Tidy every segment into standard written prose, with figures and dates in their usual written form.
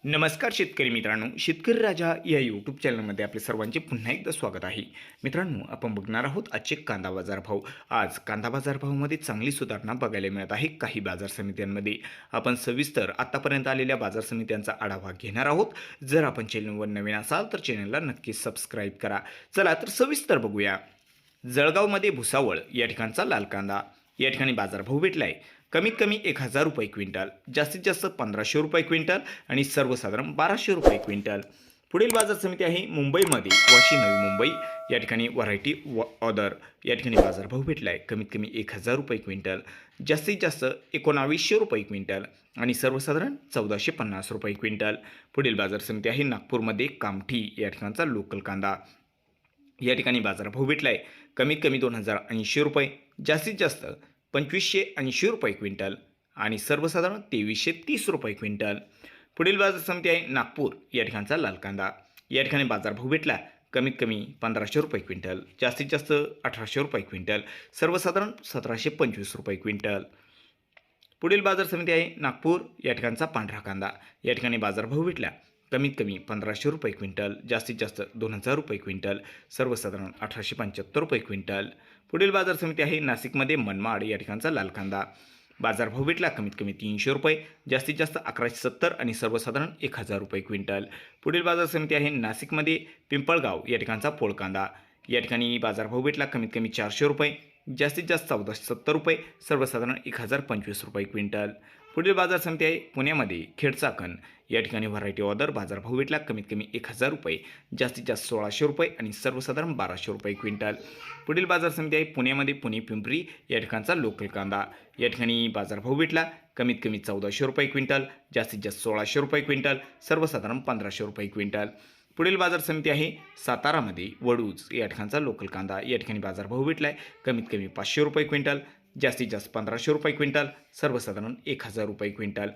नमस्कार शेतकरी मित्रांनो, शेतकरी राजा या यूट्यूब चॅनलमध्ये आपले सर्वांचे पुन्हा एकदा स्वागत आहे. मित्रांनो, आपण बघणार आहोत आजचे कांदा बाजार भाव. आज कांदा बाजार भावामध्ये चांगली सुधारणा बघायला मिळत आहे काही बाजार समित्यांमध्ये. आपण सविस्तर आतापर्यंत आलेल्या बाजार समित्यांचा आढावा घेणार आहोत. जर आपण चॅनलवर नवीन असाल तर चॅनलला नक्की सबस्क्राईब करा. चला तर सविस्तर बघूया. जळगावमध्ये भुसावळ या ठिकाणचा लाल कांदा, या ठिकाणी बाजारभाव भेटलाय कमीत कमी 1,000 रुपये क्विंटल, जास्तीत जास्त 1,500 रुपये क्विंटल आणि सर्वसाधारण 1,200 रुपये क्विंटल. पुढील बाजार समिती आहे मुंबईमध्ये वाशी नवी मुंबई, या ठिकाणी व्हरायटी ऑर्डर, या ठिकाणी बाजारभाव भेटलाय कमीत कमी 1,000 रुपये क्विंटल, जास्तीत जास्त 1,900 रुपये क्विंटल आणि सर्वसाधारण 1,450 रुपये क्विंटल. पुढील बाजार समिती आहे नागपूरमध्ये कामठी, या ठिकाणचा लोकल कांदा, या ठिकाणी बाजारभाव भेटलाय कमीत कमी 2,080 रुपये, जास्तीत जास्त 2,580 रुपये क्विंटल आणि सर्वसाधारण 2,330 रुपये क्विंटल. पुढील बाजार समिती आहे नागपूर, या ठिकाणचा लाल कांदा, या ठिकाणी बाजारभाव भेटला कमीत कमी 1,500 रुपये क्विंटल, जास्तीत जास्त 1,800 रुपये क्विंटल, सर्वसाधारण 1,725 रुपये क्विंटल. पुढील बाजार समिती आहे नागपूर, या ठिकाणचा पांढरा कांदा, या ठिकाणी बाजारभाव भेटला कमीत कमी 1,500 रुपये क्विंटल, जास्तीत जास्त 2,000 रुपये क्विंटल, सर्वसाधारण 1,875 रुपये क्विंटल. पुढील बाजार समिती आहे नाशिकमध्ये मनमाड, या ठिकाणचा लाल कांदा, बाजारभाव भेटला कमीत कमी 300 रुपये, जास्तीत जास्त 1,170 आणि सर्वसाधारण 1,000 रुपये क्विंटल. पुढील बाजार समिती आहे नाशिकमध्ये पिंपळगाव, या ठिकाणचा पोळ कांदा, या ठिकाणी बाजारभाव भेटला कमीत कमी 400 रुपये, जास्तीत जास्त 1,470 रुपये, सर्वसाधारण 1,025 रुपये क्विंटल. पुढील बाजार समिती आहे पुण्यामध्ये खेडचाकण, या ठिकाणी व्हरायटी ऑर्डर, बाजारभाव भेटला कमीत कमी 1,000 रुपये, जास्तीत जास्त 1,600 रुपये आणि सर्वसाधारण 1,200 रुपये क्विंटल. पुढील बाजार समिती आहे पुण्यामध्ये पुणे पिंपरी, या ठिकाणचा लोकल कांदा, या ठिकाणी बाजारभाव भेटला कमीत कमी 1,400 रुपये क्विंटल, जास्तीत जास्त 1,600 रुपये क्विंटल, सर्वसाधारण 1,500 रुपये क्विंटल. पुढील बाजार समिती आहे सातारामध्ये वडूज, या ठिकाणचा लोकल कांदा, या ठिकाणी बाजारभाव भेटलाय कमीत कमी 500 रुपये क्विंटल, जास्तीत जास्त 1,500 रुपये क्विंटल, सर्वसाधारण 1,000 रुपये क्विंटल.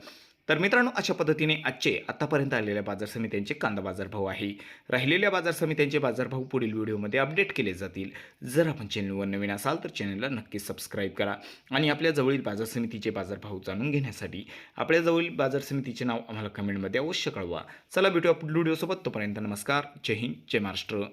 तर मित्रांनो, अशा पद्धतीने आजचे आतापर्यंत आलेल्या बाजार समित्यांचे कांदा बाजारभाव आहे. राहिलेल्या बाजार समित्यांचे बाजारभाव पुढील व्हिडिओमध्ये अपडेट केले जातील. जर आपण चॅनलवर नवीन असाल तर चॅनलला नक्की सबस्क्राईब करा आणि आपल्या जवळील बाजार समितीचे बाजारभाव जाणून घेण्यासाठी आपल्या जवळील बाजार समितीचे नाव आम्हाला कमेंटमध्ये अवश्य कळवा. चला भेटूया पुढील व्हिडिओसोबत. तोपर्यंत नमस्कार, जय हिंद, जय महाराष्ट्र.